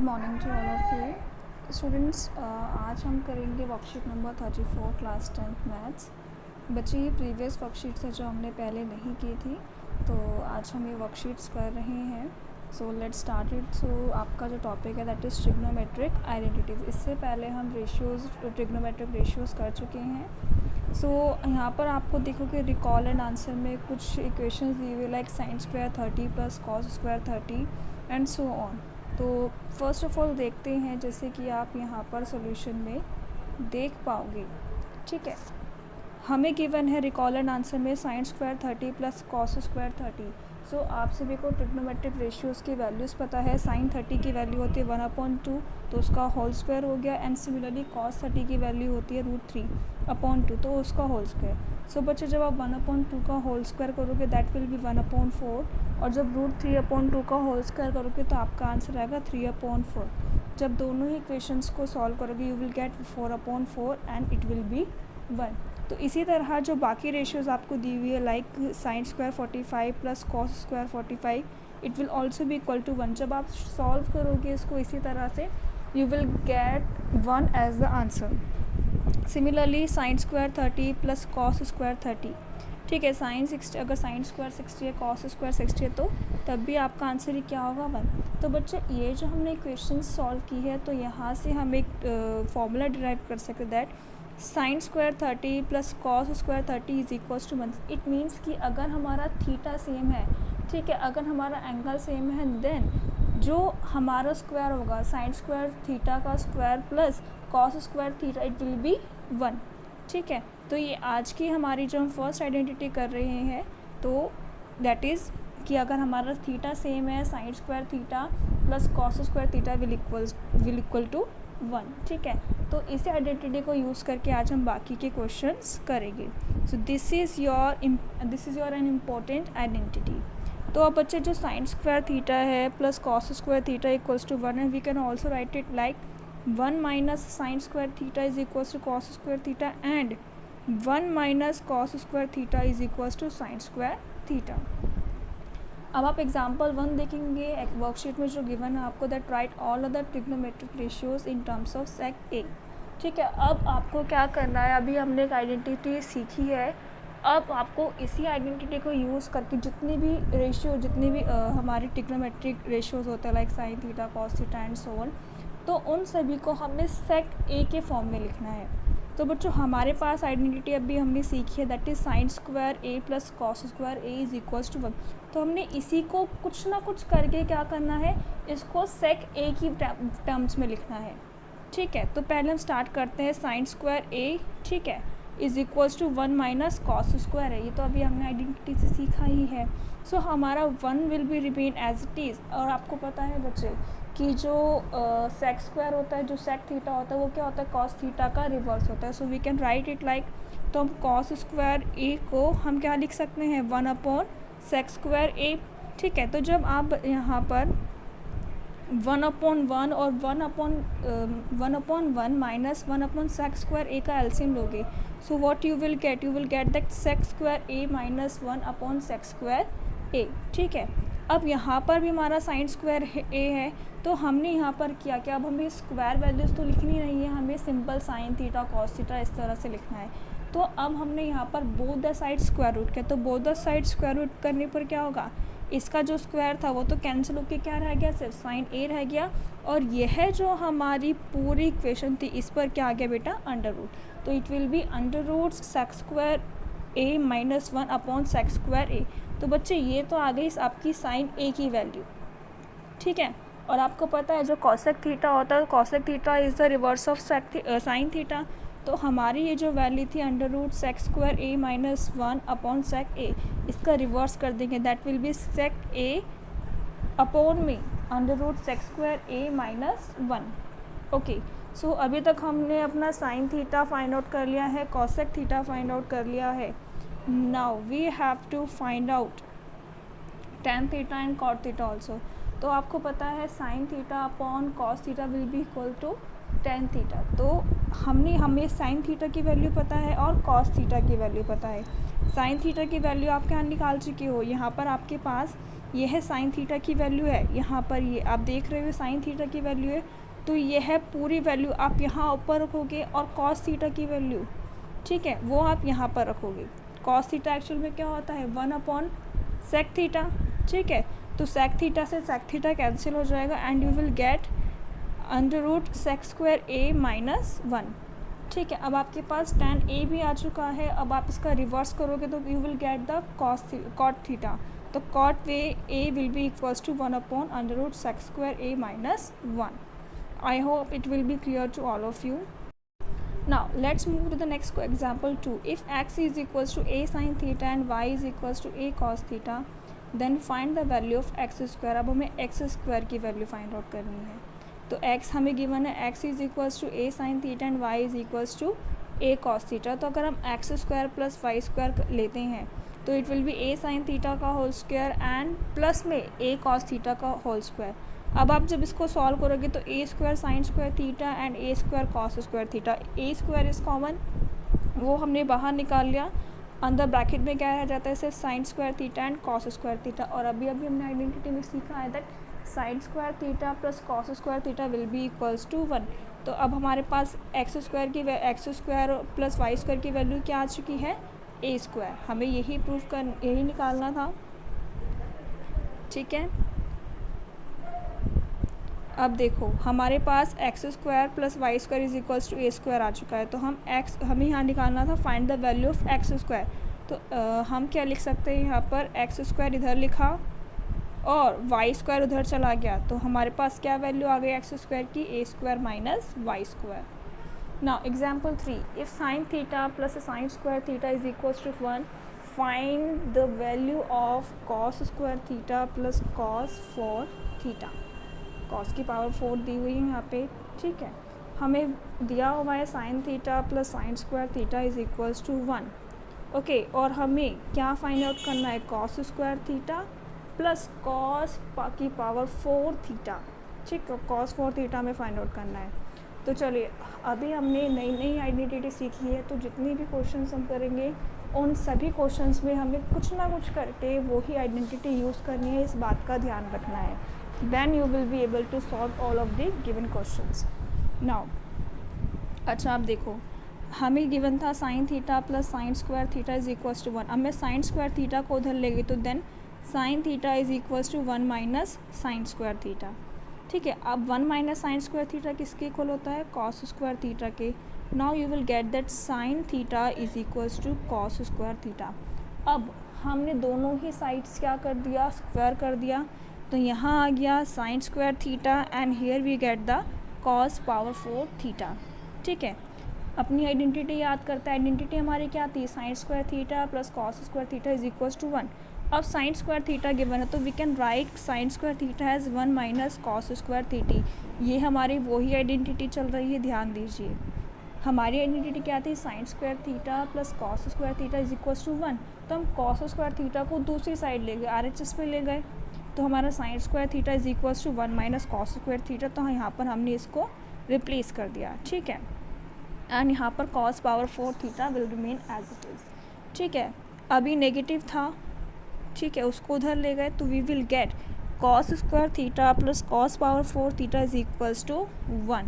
Morning to all of you students. आज हम करेंगे worksheet number 34 class 10th maths. बच्चे ये प्रीवियस वर्कशीट है जो हमने पहले नहीं की थी, तो आज हम ये वर्कशीट्स कर रहे हैं। So let's start it. So आपका जो टॉपिक है दैट इज़ ट्रिग्नोमेट्रिक आइडेंटिटीज़। इससे पहले हम रेशियोज़ ट्रिग्नोमेट्रिक रेशियोज़ कर चुके हैं। सो यहाँ पर आपको देखो कि रिकॉल एंड आंसर में कुछ इक्वेशंस दी हुई like sine square 30 plus cos square 30 and so on. तो फर्स्ट ऑफ ऑल देखते हैं, जैसे कि आप यहाँ पर सॉल्यूशन में देख पाओगे। ठीक है, हमें गिवन है रिकॉल एंड आंसर में sine square 30 plus cos square 30। सो आप सभी को ट्रिग्नोमेट्रिक रेशियोज़ की वैल्यूज़ पता है। साइन 30 की वैल्यू होती है 1/2, तो उसका होल स्क्वायर हो गया। एंड सिमिलरली कॉस 30 की वैल्यू होती है √3/2, तो उसका होल स्क्वायर। सो बच्चे जब आप 1/2 का होल स्क्वायर करोगे दैट विल बी 1/4, और जब √3/2 का होल स्क्वायर करोगे तो आपका आंसर आएगा 3/4। जब दोनों ही इक्वेशंस को सॉल्व करोगे you will gate 4/4 and it will be 1। तो इसी तरह जो बाकी रेशियोज़ आपको दी हुई है like sine square 45 plus cos square 45, it will also be equal to 1। जब आप सॉल्व करोगे इसको इसी तरह से you will get 1 as the answer. Similarly sine square 30 plus cos square 30। ठीक है, साइन 60, अगर साइन स्क्वायर 60 है कॉस स्क्वायर 60 है तो तब भी आपका आंसर ही क्या होगा 1। तो बच्चे ये जो हमने इक्वेशन सॉल्व की है तो यहाँ से हम एक फॉर्मूला डिराइव कर सकते that sine square 30 plus cos square 30 is equals to 1। It means कि अगर हमारा थीटा सेम है, ठीक है, अगर हमारा एंगल सेम है, देन जो हमारा स्क्वायर होगा साइन स्क्वायर थीटा का square plus cos square theta it will be 1। ठीक है, तो ये आज की हमारी जो हम फर्स्ट आइडेंटिटी कर रहे हैं तो दैट इज़ कि अगर हमारा थीटा सेम है sine square theta plus cos square theta will equal to 1। ठीक है, तो इसी आइडेंटिटी को यूज़ करके आज हम बाकी के क्वेश्चंस करेंगे। So this is your an important identity. तो अब बच्चे जो साइन स्क्वायर थीटा है plus cos square theta equals to 1 है, we can also write it like 1 minus sine square theta is equals to cos square theta and 1 minus cos square theta is equals to sine square theta. अब आप example 1 देखेंगे worksheet में जो given है आपको that write all other trigonometric ratios in terms of sec A. ठीक है, अब आपको क्या करना है, अभी हमने एक आइडेंटिटी सीखी है, अब आपको इसी आइडेंटिटी को यूज़ करके जितनी भी रेशियो हमारी ट्रिग्नोमेट्रिक रेशियोज होते हैं like sine theta cos theta and so on, तो उन सभी को हमने सेक ए के फॉर्म में लिखना है। तो बच्चों हमारे पास आइडेंटिटी अभी हमने सीखी है that is sine square A plus cos square A is equals to 1। तो हमने इसी को कुछ ना कुछ करके क्या करना है, इसको सेक ए की टर्म्स में लिखना है। ठीक है, तो पहले हम स्टार्ट करते हैं साइन स्क्वायर ए, ठीक है, is equals to 1 minus cos square है। ये तो अभी हमने आइडेंटिटी से सीखा ही है। सो हमारा 1 will be remain as it is. और आपको पता है बच्चे कि जो सेक स्क्वायर होता है, जो सेक थीटा होता है वो क्या होता है, कॉस थीटा का रिवर्स होता है। So we can write it like, तो हम कॉस स्क्वायर ए को हम क्या लिख सकते हैं 1 सेक स्क्वायर ए। ठीक है, तो जब आप यहाँ पर 1/1 और 1/1 माइनस 1 सेक स्क्वायर ए का एलसीएम लोगे, so what you will get that sec square A minus 1 sec square A. ठीक है, अब यहाँ पर भी हमारा साइन स्क्वायर ए है, तो हमने यहाँ पर किया क्या, अब हमें स्क्वायर वैल्यूज़ तो लिखनी नहीं है, हमें simple sine theta cos theta इस तरह से लिखना है। तो अब हमने यहाँ पर both the side square root किया, तो both the side square root करने पर क्या होगा, इसका जो स्क्वायर था वो तो कैंसिल होकर क्या रह गया, सिर्फ साइन ए रह गया। और यह जो हमारी पूरी इक्वेशन थी इस पर क्या आ गया बेटा, अंडर रूट। तो it will be under root sec square A minus 1 sec square A. तो बच्चे ये तो आ गई आपकी साइन ए की वैल्यू। ठीक है, और आपको पता है जो कॉसेक थीटा होता है, cosec theta is the reverse of sine theta. तो हमारी ये जो वैल्यू थी under root sec square A minus 1 sec A, इसका रिवर्स कर देंगे that will be sec A upon में under root sec square A minus 1। Okay, so अभी तक हमने अपना साइन थीटा फाइंड आउट कर लिया है, कॉसेक थीटा फाइंड आउट कर लिया है। Now we have to find out tan theta and cot theta also. तो आपको पता है sine theta upon cos theta will be equal to tan theta. तो हमें साइन थीटा की वैल्यू पता है और कॉस थीटा की वैल्यू पता है। साइन थीटा की वैल्यू आप क्या निकाल चुके हो, यहाँ पर आपके पास ये है साइन थीटा की वैल्यू है, यहाँ पर ये आप देख रहे हो साइन थीटा की वैल्यू है, तो ये है पूरी वैल्यू आप यहाँ ऊपर रखोगे और कॉस थीटा की वैल्यू, ठीक है, वो आप यहाँ पर रखोगे। कॉस थीटा एक्चुअल में क्या होता है 1 सेक थीटा, ठीक है, तो सेक थीटा से सेक थीटा कैंसिल हो जाएगा and you will get under root sec square A minus 1, ठीक है। अब आपके पास tan ए भी आ चुका है, अब आप इसका रिवर्स करोगे तो you will get the cot theta, तो cot A will be equals to 1 under root sec square A minus 1। I hope it will be clear to all of you. Now let's move to the next example 2. If x is equals to a sin theta and y is equals to a cos theta, then find the value of x square. अब हमें x square की value find out करनी है, तो x हमें given है x is equals to a sin theta and y is equals to a cos theta। तो अगर हम x square plus y square लेते हैं तो it will be a sin theta का होल स्क्वायर एंड प्लस में a cos theta का whole square. अब आप जब इसको सॉल्व करोगे तो A square sine square theta and A square cos square theta, A square is common, वो हमने बाहर निकाल लिया, अंदर ब्रैकेट में क्या रह जाता है सिर्फ sine square theta and cos square theta. और अभी हमने आइडेंटिटी में सीखा है that sine square theta plus cos square theta will be equals to 1। तो अब हमारे पास x square plus y square की वैल्यू क्या आ चुकी है ए स्क्वायर, हमें यही निकालना था, ठीक है। अब देखो हमारे पास x square plus y square is equals to A square आ चुका है, तो हमें यहाँ निकालना था find the value of x square. तो हम क्या लिख सकते हैं यहाँ पर, एक्स स्क्वायर इधर लिखा और वाई स्क्वायर उधर चला गया, तो हमारे पास क्या वैल्यू आ गई एक्स स्क्वायर की, A square minus y square. Now example 3, if sine theta plus sine square theta is equals to 1, find the value of cos square theta plus cos 4 theta. Cos की power 4 दी हुई है यहाँ पे, ठीक है, हमें दिया हुआ है sine theta plus sine square theta is equals to 1, okay, और हमें क्या फाइंड आउट करना है cos square theta plus cos की पावर 4 थीटा, ठीक है, कॉस 4 थीटा में फाइंड आउट करना है। तो चलिए अभी हमने नई आइडेंटिटी सीखी है, तो जितनी भी क्वेश्चंस हम करेंगे उन सभी क्वेश्चंस में हमें कुछ ना कुछ करके वही आइडेंटिटी यूज़ करनी है, इस बात का ध्यान रखना है, then you will be able to solve all of the given questions. Now अच्छा आप देखो हमें गिवन था sine theta plus sine square theta is equals to 1, अब मैं साइन स्क्वायर थीटा को उधर ले गई तो then sine theta is equals to 1 minus sine square theta, ठीक है। अब 1 माइनस साइन स्क्वायर थीटा किसके इक्वल होता है, कॉस स्क्वायर थीटा के। Now you will get that sine theta is equals to cos square theta. अब हमने दोनों ही साइड्स क्या कर दिया, स्क्वायर कर दिया, तो यहाँ आ गया sine square theta and here we get the cos power 4 theta, ठीक है। अपनी आइडेंटिटी याद करता है, आइडेंटिटी हमारी क्या थी, sine square theta plus cos square theta is equals to 1। अब साइन स्क्वायर थीटा गिवन है तो we can write sine square theta as 1 minus cos square theta. ये हमारी वही आइडेंटिटी चल रही है, ध्यान दीजिए। हमारी आइडेंटिटी क्या थी, sine square theta plus cos square theta is equals to 1, तो हम कॉस स्क्वायर थीटा को दूसरी साइड ले गए, RHS पे ले गए, तो हमारा sine square theta is equals to 1 minus cos square theta, तो यहाँ पर हमने इसको रिप्लेस कर दिया, ठीक है, एंड यहाँ पर cos power 4 theta will remain as it is, ठीक है। अभी नेगेटिव था, ठीक है, उसको उधर ले गए, तो we will get cos square theta plus cos power 4 theta is equals to 1।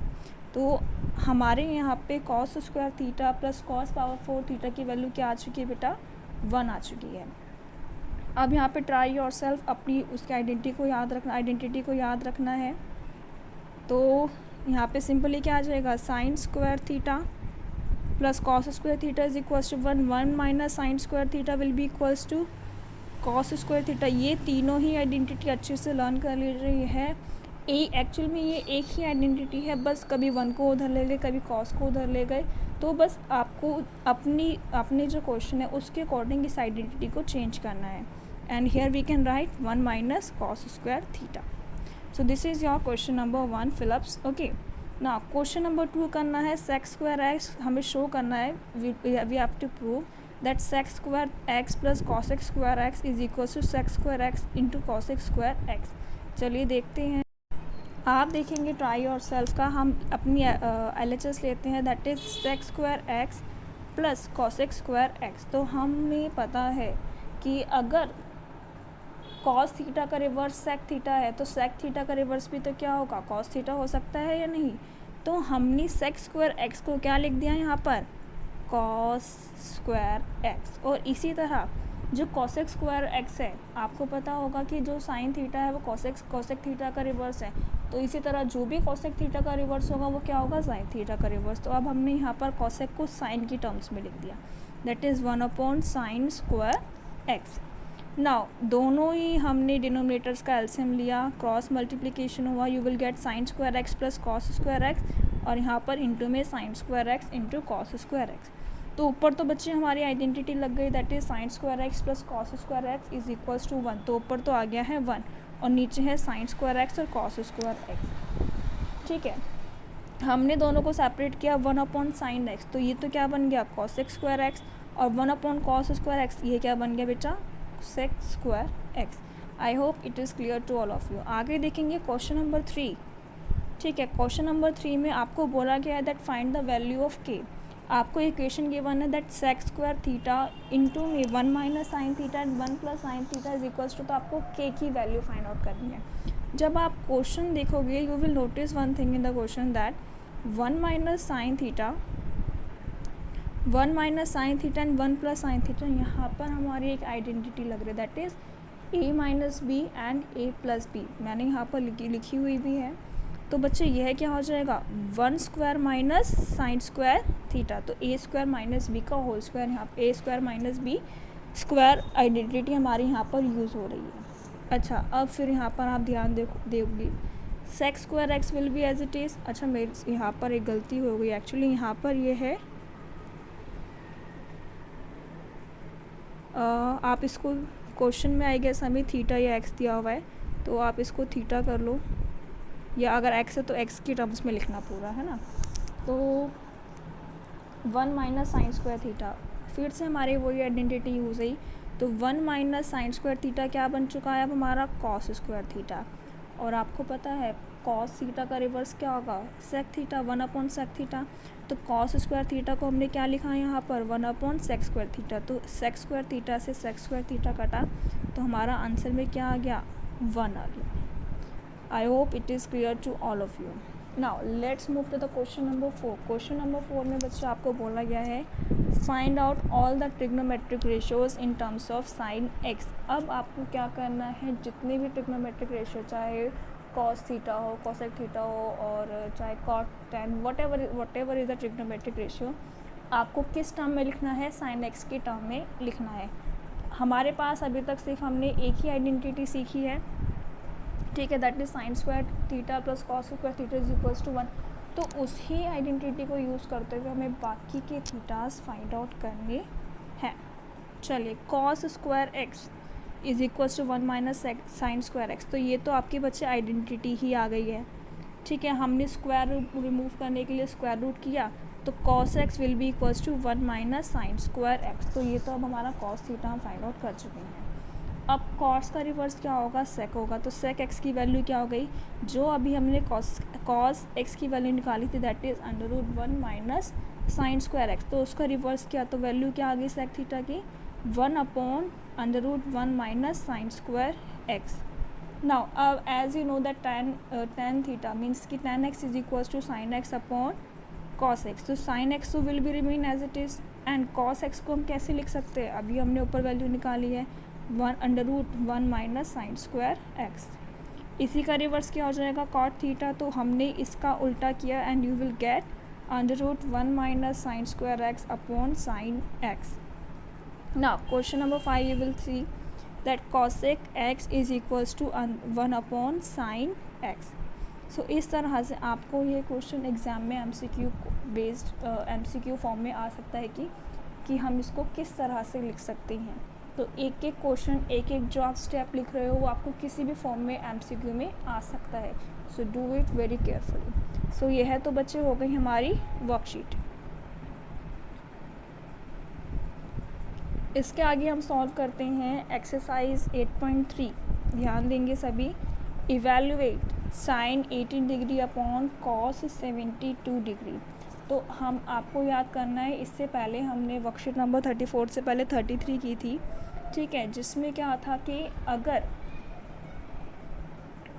तो हमारे यहाँ पे cos square theta plus cos power 4 theta की वैल्यू क्या आ चुकी है बेटा, 1 आ चुकी है। अब यहाँ पे ट्राई योरसेल्फ अपनी उसकी आइडेंटिटी को याद रखना है, तो यहाँ पे सिंपली क्या आ जाएगा, sine square theta plus cos square theta is equals to 1 minus sine square theta will be equals to cos square theta. ये तीनों ही आइडेंटिटी अच्छे से लर्न कर लीजिए है, एक्चुअल में ये एक ही आइडेंटिटी है, बस कभी 1 को उधर ले गए, कभी कॉस को उधर ले गए, तो बस आपको अपनी जो क्वेश्चन है उसके अकॉर्डिंग इस आइडेंटिटी को चेंज करना है। And here we can write 1 minus cos square theta. So this is your question number 1 fill ups, okay. ना क्वेश्चन नंबर 2 करना है सेक स्क्वायर एक्स, हमें शो करना है, we have to prove that sec square X plus cosec square X is equal to sec square X into cosec square X. चलिए देखते हैं, आप देखेंगे ट्राई योरसेल्फ का, हम अपनी LHS लेते हैं, that is sec square X plus cosec square X. तो हमें पता है कि अगर कॉस थीटा का रिवर्स सेक थीटा है, तो सेक थीटा का रिवर्स भी तो क्या होगा, कॉस थीटा हो सकता है या नहीं। तो हमने सेक स्क्वायर एक्स को क्या लिख दिया यहाँ पर, कॉस स्क्वायर एक्स। और इसी तरह जो कॉसेक स्क्वायर एक्स है, आपको पता होगा कि जो साइन थीटा है वो कॉसेक थीटा का रिवर्स है, तो इसी तरह जो भी कॉसेक थीटा का रिवर्स होगा वो क्या होगा, साइन थीटा का रिवर्स। तो अब हमने यहाँ पर कॉसेक को साइन की टर्म्स में लिख दिया, that is 1 sine square x. Now दोनों ही हमने डिनोमिनेटर्स का एलसीएम लिया, क्रॉस मल्टीप्लिकेशन हुआ, you will get sine square X plus cos square X, और यहाँ पर इंटू में sine square X into cos square X. तो ऊपर तो बच्चे हमारी आइडेंटिटी लग गई, that is sine square X plus cos square X is equals to 1। तो ऊपर तो आ गया है 1 और नीचे है साइन स्क्वायर एक्स और कॉस स्क्वायर एक्स। ठीक है, हमने दोनों को सेपरेट किया 1/sin x, तो ये तो क्या बन गया, cos स्क्वायर एक्स, और 1/cos स्क्वायर एक्स ये क्या बन गया बेटा, sec square X. I hope it is clear to all of you. आगे देखेंगे क्वेश्चन नंबर 3। ठीक है, क्वेश्चन नंबर 3 में आपको बोला गया है that find the value of k। आपको इक्वेशन गिवन है that sec square theta into में 1 minus sine theta and 1 plus sine theta is equals to, तो आपको k की वैल्यू फाइंड आउट करनी है। जब आप क्वेश्चन देखोगे you will notice one thing in the question that 1 minus sine theta, 1 minus sine theta and 1 plus sine theta, यहाँ पर हमारी एक आइडेंटिटी लग रही है that is a minus B and a plus B, मैंने यहाँ पर लिखी हुई भी है। तो बच्चे यह क्या हो जाएगा, 1 square minus sine square theta, तो a स्क्वायर माइनस बी का होल स्क्वायर, यहाँ पे a square minus B square identity हमारी यहाँ पर यूज़ हो रही है। अच्छा, अब फिर यहाँ पर आप ध्यान दोगे sec square X will be as it is. अच्छा, मेरे यहाँ पर एक गलती हो गई, एक्चुअली यहाँ पर ये है आप इसको क्वेश्चन में आई गेस हमें थीटा या एक्स दिया हुआ है, तो आप इसको थीटा कर लो, या अगर एक्स है तो एक्स की टर्म्स में लिखना पूरा, है ना। तो 1 माइनस साइन स्क्वायर थीटा, फिर से हमारी वही आइडेंटिटी यूज़ हुई, तो 1 माइनस साइन स्क्वायर थीटा क्या बन चुका है अब हमारा, कॉस स्क्वायर थीटा। और आपको पता है कॉस थीटा का रिवर्स क्या होगा, सेक थीटा, 1/सेक थीटा। तो कॉस स्क्वायर थीटा को हमने क्या लिखा है यहाँ पर, 1/सेक स्क्वायर थीटा। तो सेक स्क्वायर थीटा से सेक स्क्वायर थीटा कटा, तो हमारा आंसर में क्या आ गया, 1 आ गया। I hope it is clear to all of you. Now let's move to the question number 4। Question number 4 में बच्चा आपको बोला गया है find out all the trigonometric ratios in terms of sine X. अब आपको क्या करना है, जितने भी ट्रिग्नोमेट्रिक रेशियो, चाहे कॉस थीटा हो, कोसेक थीटा हो, और चाहे cot tan, whatever is the trigonometric ratio, आपको किस टर्म में लिखना है, साइन एक्स के टर्म में लिखना है। हमारे पास अभी तक सिर्फ हमने एक ही आइडेंटिटी सीखी है, ठीक है, that is sine square theta plus cos square theta is equals to 1। तो उसी आइडेंटिटी को यूज़ करते हुए हमें बाकी के थीटास फाइंड आउट करने हैं। चलिए, cos square X is equals to 1 minus sine square X, तो ये तो आपके बच्चे आइडेंटिटी ही आ गई है। ठीक है, हमने स्क्वायर रूट रिमूव करने के लिए स्क्वायर रूट किया, तो cos X will be equals to 1 minus sine square X. तो ये तो अब हमारा कॉस थीटा हम फाइंड आउट कर चुके हैं। अब कॉस का रिवर्स क्या होगा, सेक होगा, तो सेक एक्स की वैल्यू क्या हो गई, जो अभी हमने कॉस एक्स की वैल्यू निकाली थी, that is √1 minus sine square X, तो उसका रिवर्स किया तो वैल्यू क्या आ गई सेक थीटा की, 1/√1 minus sine square x. Now अब as you know that tan theta means कि tan x is equals to sine x upon cos x, तो साइन एक्स तो will be remain as it is, and cos x को हम कैसे लिख सकते हैं, अभी हमने ऊपर वैल्यू निकाली है 1/√1 माइनस साइन स्क्वायर एक्स। इसी का रिवर्स क्या हो जाएगा, कॉट थीटा, तो हमने इसका उल्टा किया and you will get √1 minus sine square x upon sine x. Now question number 5 you will see that cosec x is equals to 1/sin x। सो इस तरह से आपको ये क्वेश्चन एग्ज़ाम में MCQ बेस्ड MCQ फॉर्म में आ सकता है कि हम इसको किस तरह से लिख सकते हैं। तो एक एक क्वेश्चन, एक एक जो आप स्टेप लिख रहे हो वो आपको किसी भी फॉर्म में MCQ में आ सकता है, so do it very carefully. So ये है तो बच्चे हो गई हमारी वर्कशीट। इसके आगे हम सॉल्व करते हैं एक्सरसाइज 8.3। ध्यान देंगे सभी, evaluate sine 18 degree upon cos 72 degree. तो हम आपको याद करना है, इससे पहले हमने वर्कशीट नंबर 34 से पहले 33 की थी, ठीक है, जिसमें क्या था कि अगर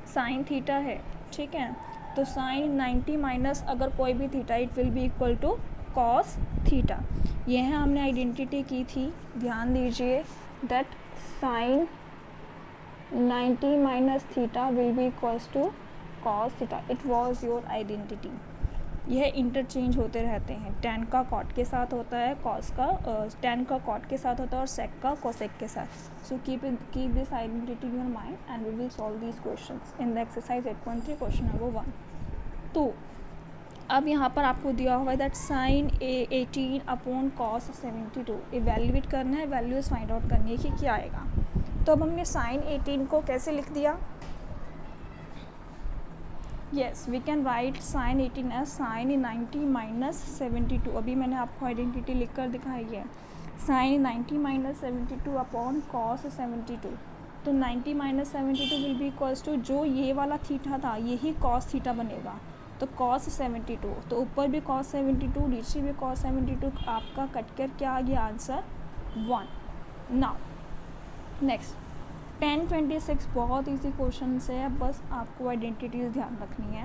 साइन थीटा है, ठीक है। तो साइन 90 माइनस अगर कोई भी theta, it will be equal to cos theta. यह हमने आइडेंटिटी की थी, ध्यान दीजिए, that sine 90 minus theta will be equals to cos theta. It was your identity. यह इंटरचेंज होते रहते हैं, टेन का कॉट के साथ होता है, कॉस का टेन का कॉट के साथ होता है और सेक का कोसेक के साथ। So keep this identity in your mind and we will solve these questions in the exercise 8.3 question number 1। तो अब यहाँ पर आपको दिया हुआ है that sine 18 upon cos 72 evaluate करना है, वैल्यूज फाइंड आउट करनी है कि क्या आएगा। तो अब हमने साइन 18 को कैसे लिख दिया, yes we can write sin 18 as sin 90 minus 72। अभी मैंने आपको आइडेंटिटी लिख कर दिखाई है, sin 90 minus 72 अपॉन cos 72। तो 90 minus 72 will be equals to, जो ये वाला थीटा था यही cos थीटा बनेगा, तो cos 72, तो ऊपर भी cos 72 नीचे भी cos 72, आपका कट कर क्या आ गया आंसर 1। नाउ नेक्स्ट 1026 बहुत इजी क्वेश्चन है, बस आपको आइडेंटिटीज ध्यान रखनी है।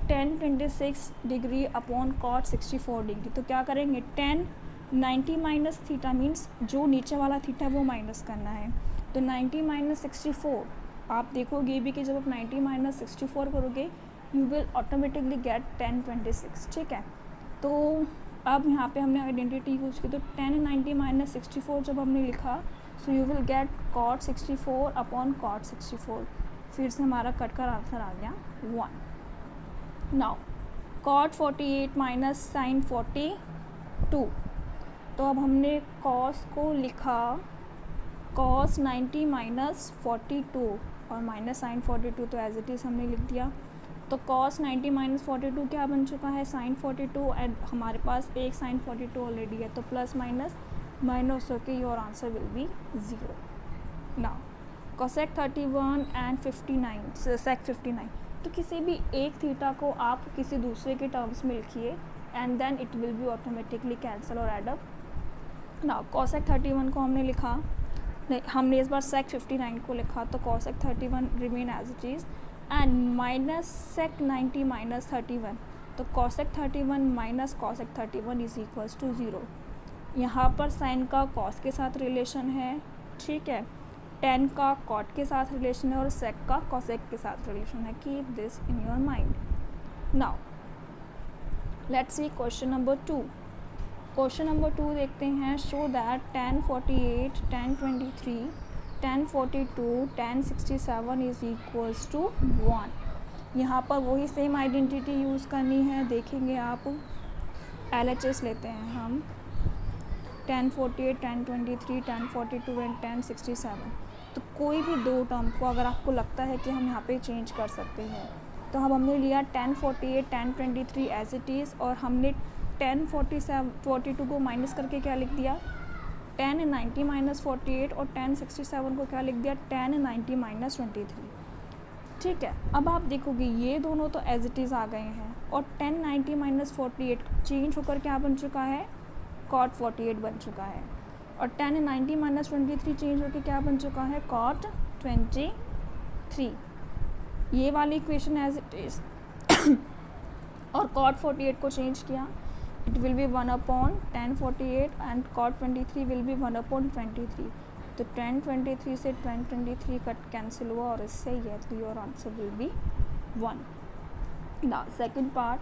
1026 डिग्री अपॉन कॉट 64 डिग्री, तो क्या करेंगे 10 90 माइनस थीटा मीन्स जो नीचे वाला थीटा वो माइनस करना है, तो 90 माइनस 64 आप देखोगे भी कि जब आप 90 माइनस 64 करोगे यू विल ऑटोमेटिकली गेट 1026, ठीक है। तो अब यहाँ पे हमने आइडेंटिटी यूज की, तो 10 90 माइनस 64 जब हमने लिखा, so you will get cot 64 upon cot 64, फिर से हमारा कट कर आंसर आ गया 1। नाउ कॉट 48 माइनस साइन 42, तो अब हमने कॉस को लिखा कॉस 90 माइनस 42 और माइनस साइन 42, तो एज इट इज़ हमने लिख दिया। तो कॉस 90 माइनस 42 क्या बन चुका है साइन 42, एंड हमारे पास एक साइन 42 ऑलरेडी है, तो प्लस माइनस माइनस होके your answer will be 0। Now cosec 31 and 59 सेक 59, तो किसी भी एक थीटा को आप किसी दूसरे के टर्म्स में लिखिए and then it will be automatically cancel और एड अप। नाउ कोसेक 31 को हमने लिखा, हमने इस बार सेक 59 को लिखा, तो cosec 31 remain as it is and minus sec 90 minus 31, तो cosec 31 minus cosec 31 is equals to 0। यहाँ पर साइन का कॉस के साथ रिलेशन है, ठीक है, टेन का कॉट के साथ रिलेशन है और सेक का कोसेक के साथ रिलेशन है। Keep this in your mind. Now let's see question number 2। Question number 2 देखते हैं। Show that 1048 1023 1042 1067 is equals to 1। यहाँ पर वही सेम आइडेंटिटी यूज़ करनी है, देखेंगे आप। LHS लेते हैं हम 1048 1023 1042 एंड 1067। तो कोई भी दो टर्म को अगर आपको लगता है कि हम यहाँ पे चेंज कर सकते हैं, तो अब हमने लिया 1048 1023 एज इट इज़, और हमने 1042 को माइनस करके क्या लिख दिया 1090 माइनस 48, और 1067 को क्या लिख दिया 1090 माइनस 23, ठीक है। अब आप देखोगे ये दोनों तो एज इट इज़ आ गए हैं, और 1090 माइनस 48 चेंज होकर क्या बन चुका है कॉट 48 बन चुका है, और 1090 माइनस 23 चेंज होकर क्या बन चुका है कॉट 23। ये वाली इक्वेशन एज इट इज़ और कॉट 48 को चेंज किया, it will be 1 upon 1048 and cot 23 will be 1 upon 23। तो 1023 से 1023 कट कैंसिल हुआ और इससे ये your answer will be 1। Now second part,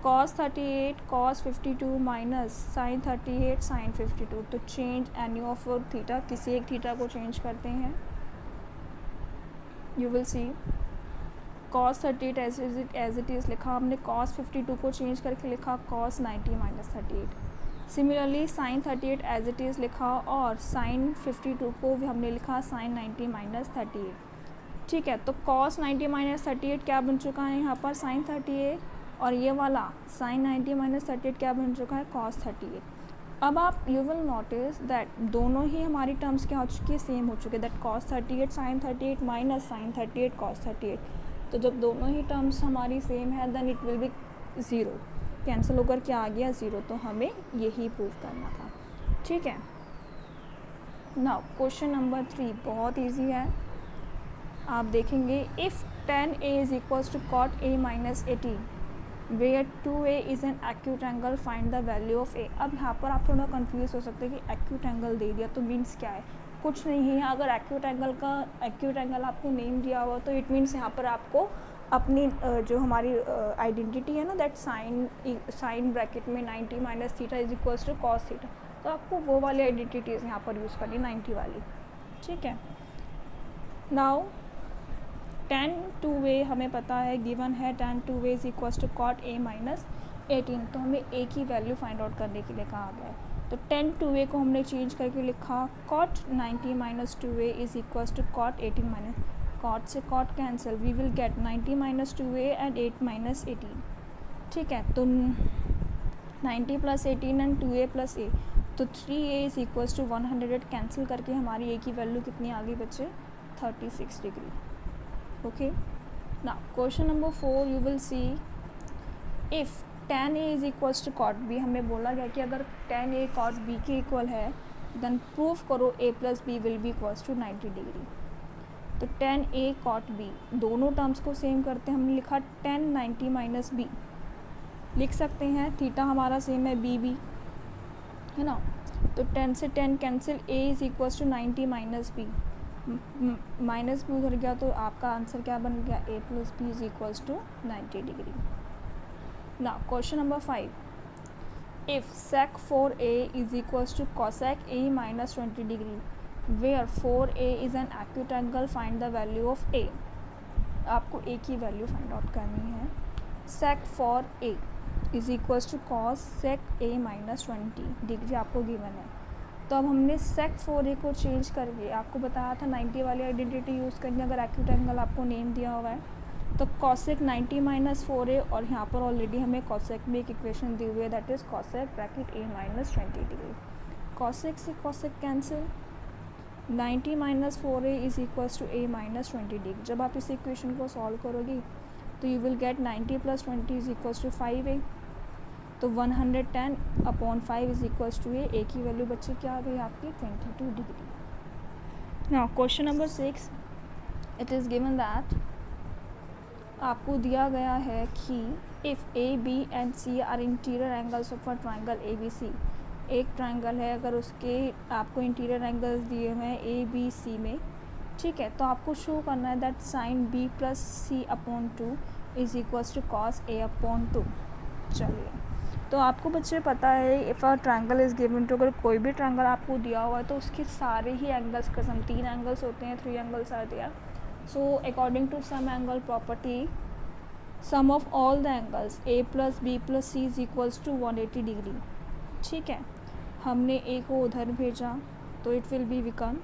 cos 38 cos 52 minus sine 38 sine 52, तो चेंज एनी ऑफ थीटा, किसी एक थीटा को चेंज करते हैं। You will see cos 38 as it is लिखा हमने, cos 52 को चेंज करके लिखा cos 90 minus 38। Similarly sine 38 as it is लिखा, और साइन 52 को भी हमने लिखा साइन 90 माइनस 38, ठीक है। तो cos 90 माइनस 38 क्या बन चुका है यहाँ पर साइन 38, और ये वाला साइन 90 माइनस 38 क्या बन चुका है cos 38। अब आप यू विल नोटिस दैट दोनों ही हमारी टर्म्स क्या हो चुकी है सेम हो चुके, that cos 38 sine 38 minus sine 38 cos 38। तो जब दोनों ही टर्म्स हमारी सेम है then it will be 0, cancel होकर क्या आ गया 0, तो हमें यही प्रूव करना था, ठीक है। नाउ क्वेश्चन नंबर 3 बहुत ईजी है, आप देखेंगे if 10a is equals to cot a minus 18 where 2a is an acute angle, find the value of a। अब यहाँ पर आप थोड़ा कंफ्यूज हो सकते हैं कि एक्यूट एंगल दे दिया तो मीन्स क्या है। कुछ नहीं है, अगर एक्यूट एंगल आपको नेम दिया हुआ तो इट मीन्स यहाँ पर आपको अपनी जो हमारी आइडेंटिटी है ना, दैट साइन ब्रैकेट में 90 minus theta is equals to cos theta, तो आपको वो वाली आइडेंटिटीज़ यहाँ पर यूज़ करनी 90 वाली। ठीक है, नाउ tan 2a हमें पता है गिवन है, tan 2a is equals to cot a minus 18, तो हमें a की वैल्यू फाइंड आउट करने के लिए कहा गया है। तो tan 2a को हमने चेंज करके लिखा cot 90 minus 2a is equals to cot 18 minus, cot से cot cancel, we will get 90 minus 2a and 8 minus 18। ठीक है, तो 90 plus 18 and 2a plus a, तो 3a is equals to 100, cancel करके हमारी a की वैल्यू कितनी आ गई बच्चे, 36 degree. Okay, now question number 4 you will see if tan a is equals to cot b, हमें बोला गया कि अगर tan a cot b के इक्वल है देन प्रूफ करो a plus B will be equals to 90 degree. तो tan a cot b दोनों टर्म्स को सेम करते हैं, हमने लिखा tan 90 माइनस बी, लिख सकते हैं थीटा हमारा सेम है बी बी है ना, तो 10 से 10 cancel, a is equals to 90 minus B, minus भी उधर गया तो आपका आंसर क्या बन गया, a plus B is equals to 90 degree. ना question number 5, if sec 4a is equals to cosec a minus 20 degree where 4a is an acute angle, find the value of a। आपको a की value find out करनी है। sec 4a is equals to cosec a minus 20 degree आपको given है, तो अब हमने sec 4a को चेंज करके आपको बताया था 90 वाली आइडेंटिटी यूज़ करनी अगर एक्यूट एंगल आपको नेम दिया हुआ है, तो cosec 90 माइनस 4a, और यहाँ पर ऑलरेडी हमें cosec में एक इक्वेशन दी हुई है that is cosec bracket a minus 20 degree, cosec से cosec cancel, 90 minus 4a is equals to a minus 20 degree. जब आप इस इक्वेशन को सॉल्व करोगी तो you will get 90 plus 20 is equals to 5a, तो 110 upon 5 is equals to A की वैल्यू बच्चे क्या आ गई आपकी 22 degree. Now question number 6, it is given that आपको दिया गया है कि if A B and C are interior angles of a triangle A B C, एक ट्राइंगल है अगर उसके आपको इंटीरियर एंगल्स दिए हुए हैं ए बी सी में, ठीक है, तो आपको शो करना है that sine B plus C upon 2 is equals to cos A upon 2। चलिए, तो आपको बच्चे पता है if a triangle is given to, अगर कोई भी ट्रायंगल आपको दिया हुआ है तो उसके सारे ही एंगल्स का सम, 3 एंगल्स होते हैं, 3 angles are there, so according to sum angle property sum of all the angles A plus B plus C is equals to 180 degree. ठीक है, हमने ए को उधर भेजा तो it will be become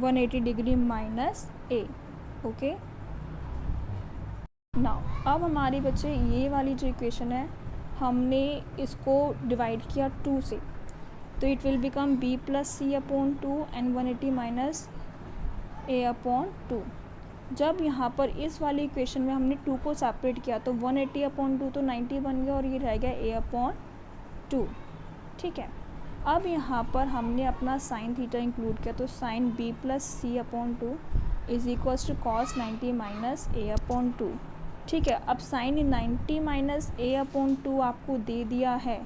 180 degree minus A. Okay, now अब हमारी बच्चे ये वाली जो इक्वेशन है हमने इसको डिवाइड किया 2 से, तो it will become b plus C upon 2 and 180 minus A upon 2। जब यहाँ पर इस वाली इक्वेशन में हमने 2 को सेपरेट किया तो 180 अपॉन 2 तो 90 बन गया और ये रह गया a अपॉन 2। ठीक है, अब यहाँ पर हमने अपना साइन थीटा इंक्लूड किया तो sine b plus C upon 2 is equals to cos 90 minus A upon 2। ठीक है, अब साइन 90 माइनस ए अपॉन 2 आपको दे दिया है,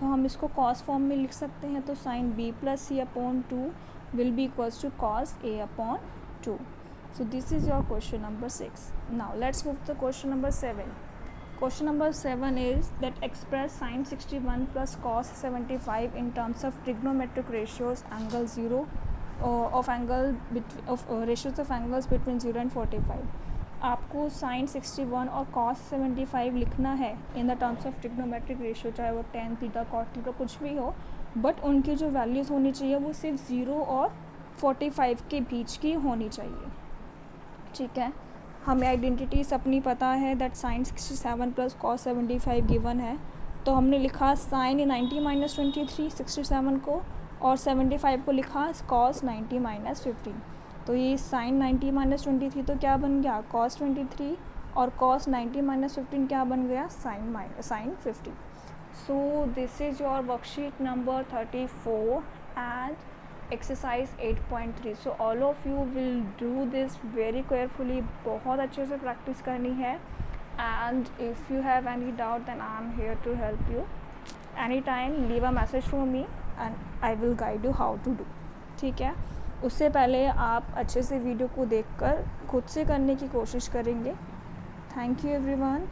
तो हम इसको कॉस फॉर्म में लिख सकते हैं, तो sine b plus C upon 2 will be equals to cos A upon 2। So this is your question number 6। Now let's move to question number 7। Question number 7 is that express sin 61 plus cos 75 in terms of trigonometric ratios angle 0 of angle ratios of angles between 0 and 45। आपको sin 61 और cos 75 लिखना है in the terms of trigonometric ratio, चाहे वो tan theta cot theta कुछ भी हो, but उनकी जो वैल्यूज़ होनी चाहिए वो सिर्फ 0 और 45 के बीच की होनी चाहिए। ठीक है, हमें आइडेंटिटीज अपनी पता है that sine 67 plus cos 75 given है, तो हमने लिखा साइन 90 माइनस 23 67 को, और 75 को लिखा कॉस 90 माइनस 15। तो ये साइन 90 माइनस 23 तो क्या बन गया कॉस 23, और कॉस 90 माइनस 15 क्या बन गया sine 50। So this is your worksheet number 34 and exercise 8.3. So all of you will do this very carefully. बहुत अच्छे से प्रैक्टिस करनी है. And if you have any doubt then I am here to help you any time. Leave a message for me and I will guide you how to do. ठीक है. उससे पहले आप अच्छे से वीडियो को देखकर खुद से करने की कोशिश करेंगे. Thank you everyone.